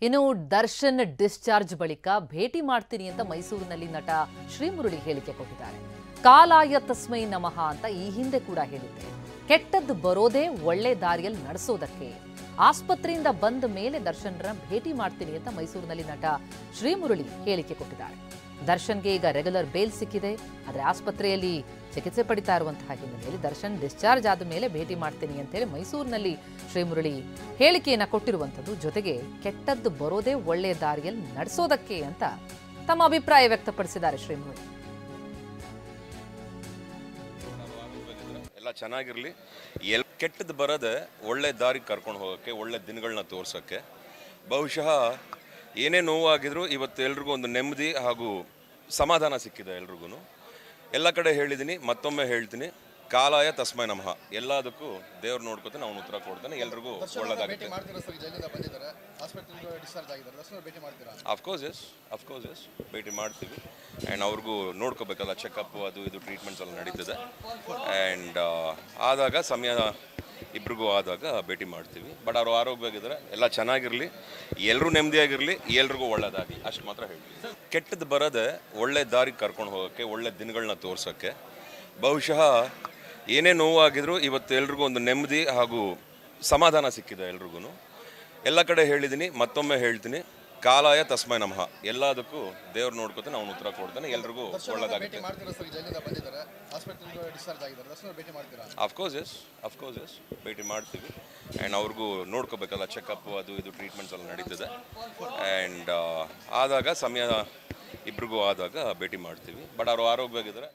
ಇನ್ನು ದರ್ಶನ್ ಡಿಸ್ಚಾರ್ಜ್ ಬಳಿಕ ಭೇಟಿ ಮಾಡ್ತೀನಿ ಅಂತ ಮೈಸೂರಿನಲ್ಲಿ ನಟ ಶ್ರೀಮುರಳಿ ಹೇಳಿಕೆ ಕೊಟ್ಟಿದ್ದಾರೆ. ಕಾಲಾಯ ತಸ್ಮೈ ನಮಃ ಅಂತ ಈ ಹಿಂದೆ ಕೂಡ ಹೇಳಿದ್ದೆ. ಕೆಟ್ಟದ್ದು ಬರೋದೇ ಒಳ್ಳೆ ದಾರಿಯಲ್ಲಿ ನಡೆಸೋದಕ್ಕೆ. ಆಸ್ಪತ್ರೆಯಿಂದ ಬಂದ ಮೇಲೆ ದರ್ಶನ್ರ ಭೇಟಿ ಮಾಡ್ತೀನಿ ಅಂತ ಮೈಸೂರಿನಲ್ಲಿ ನಟ ಶ್ರೀಮುರಳಿ ಹೇಳಿಕೆ ಕೊಟ್ಟಿದ್ದಾರೆ. ದರ್ಶನ್ಗೆ ಈಗ ರೆಗ್ಯುಲರ್ ಬೇಲ್ ಸಿಕ್ಕಿದೆ. ಆದರೆ ಆಸ್ಪತ್ರೆಯಲ್ಲಿ ಚಿಕಿತ್ಸೆ ಪಡಿತಾ ಇರುವಂತಹ ಹಿನ್ನೆಲೆಯಲ್ಲಿ ದರ್ಶನ್ ಡಿಸ್ಚಾರ್ಜ್ ಆದ ಮೇಲೆ ಭೇಟಿ ಮಾಡ್ತೀನಿ ಅಂತೇಳಿ ಮೈಸೂರಿನಲ್ಲಿ ಶ್ರೀಮುರಳಿ ಹೇಳಿಕೆಯನ್ನು ಕೊಟ್ಟಿರುವಂಥದ್ದು. ಜೊತೆಗೆ ಕೆಟ್ಟದ್ದು ಬರೋದೇ ಒಳ್ಳೆಯ ದಾರಿಯಲ್ಲಿ ನಡೆಸೋದಕ್ಕೆ ಅಂತ ತಮ್ಮ ಅಭಿಪ್ರಾಯ ವ್ಯಕ್ತಪಡಿಸಿದ್ದಾರೆ ಶ್ರೀಮುರಳಿ. ಎಲ್ಲ ಚೆನ್ನಾಗಿರಲಿ, ಕೆಟ್ಟದ್ದು ಬರದೆ ಒಳ್ಳೆ ದಾರಿ ಕರ್ಕೊಂಡು ಹೋಗೋಕ್ಕೆ, ಒಳ್ಳೆ ದಿನಗಳನ್ನ ತೋರ್ಸೋಕ್ಕೆ. ಬಹುಶಃ ಏನೇ ನೋವಾಗಿದ್ರು ಇವತ್ತು ಎಲ್ರಿಗೂ ಒಂದು ನೆಮ್ಮದಿ ಹಾಗೂ ಸಮಾಧಾನ ಸಿಕ್ಕಿದೆ. ಎಲ್ರಿಗೂ ಎಲ್ಲ ಕಡೆ ಹೇಳಿದ್ದೀನಿ, ಮತ್ತೊಮ್ಮೆ ಹೇಳ್ತೀನಿ, ಕಾಲಾಯ ತಸ್ಮೈ ನಮಃ. ಎಲ್ಲದಕ್ಕೂ ದೇವ್ರು ನೋಡ್ಕೊತಾನೆ, ಅವ್ನು ಉತ್ತರ ಕೊಡ್ತಾನೆ, ಎಲ್ರಿಗೂ ಒಳ್ಳೆದಾಗುತ್ತೆ. ಅಫ್ಕೋರ್ಸ್ ಎಸ್ ಭೇಟಿ ಮಾಡ್ತೀವಿ. ಆ್ಯಂಡ್ ಅವ್ರಿಗೂ ನೋಡ್ಕೋಬೇಕಲ್ಲ, ಚೆಕಪ್ ಅದು ಇದು ಟ್ರೀಟ್ಮೆಂಟ್ಸ್ ಎಲ್ಲ ನಡೀತದೆ. ಆ್ಯಂಡ್ ಆದಾಗ ಸಮಯ ಇಬ್ರಿಗೂ ಆದಾಗ ಭೇಟಿ ಮಾಡ್ತೀವಿ. ಬಟ್ ಅವರು ಆರೋಗ್ಯವಾಗಿದ್ದಾರೆ, ಎಲ್ಲ ಚೆನ್ನಾಗಿರಲಿ, ಎಲ್ಲರೂ ನೆಮ್ಮದಿಯಾಗಿರಲಿ, ಎಲ್ರಿಗೂ ಒಳ್ಳೆಯದಾಗಲಿ, ಅಷ್ಟು ಮಾತ್ರ ಹೇಳ್ತೀವಿ. ಕೆಟ್ಟದ್ದು ಬರದೆ ಒಳ್ಳೆ ದಾರಿ ಕರ್ಕೊಂಡು ಹೋಗೋಕ್ಕೆ, ಒಳ್ಳೆ ದಿನಗಳನ್ನ ತೋರ್ಸೋಕ್ಕೆ. ಬಹುಶಃ ಏನೇ ನೋವಾಗಿದ್ರು ಇವತ್ತು ಎಲ್ರಿಗೂ ಒಂದು ನೆಮ್ಮದಿ ಹಾಗೂ ಸಮಾಧಾನ ಸಿಕ್ಕಿದೆ. ಎಲ್ರಿಗೂ ಎಲ್ಲ ಕಡೆ ಹೇಳಿದ್ದೀನಿ, ಮತ್ತೊಮ್ಮೆ ಹೇಳ್ತೀನಿ, ಕಾಲಾಯ ತಸ್ಮೈ ನಮಃ. ಎಲ್ಲದಕ್ಕೂ ದೇವ್ರು ನೋಡ್ಕೊತಾನೆ, ಅವ್ನು ಉತ್ತರ ಕೊಡ್ತಾನೆ, ಎಲ್ರಿಗೂ ಒಳ್ಳೆದಾಗುತ್ತೆ. ಅಫ್ಕೋರ್ಸ್ ಎಸ್ ಭೇಟಿ ಮಾಡ್ತೀವಿ. ಆ್ಯಂಡ್ ಅವ್ರಿಗೂ ನೋಡ್ಕೋಬೇಕಲ್ಲ, ಚೆಕಪ್ ಅದು ಇದು ಟ್ರೀಟ್ಮೆಂಟ್ಸ್ ಎಲ್ಲ ನಡೀತದೆ. ಆ್ಯಂಡ್ ಆದಾಗ ಸಮಯ ಇಬ್ರಿಗೂ ಆದಾಗ ಭೇಟಿ ಮಾಡ್ತೀವಿ. ಬಟ್ ಅವರು ಆರೋಗ್ಯವಾಗಿದ್ದಾರೆ.